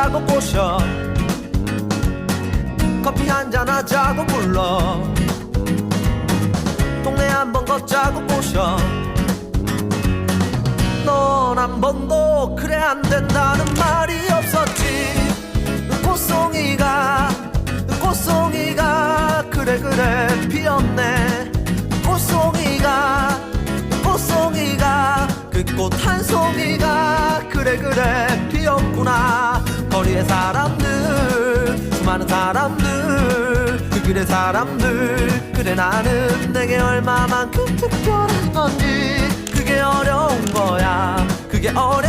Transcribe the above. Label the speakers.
Speaker 1: 만나자고 꼬셔 커피 한잔 하자고 불러 동네 한번 걷자고 꼬셔 넌 한 번도 그래 안 된다는 말이 없었지 꽃송이가 그래 피었네 꽃송이가 그 꽃 한 송이가 그래 피었구나 거리의 사람들 수많은 사람들 그 길의 사람들 그래 나는 내게 얼마만큼 특별한 건지 그게 어려운 거야 그게 어려운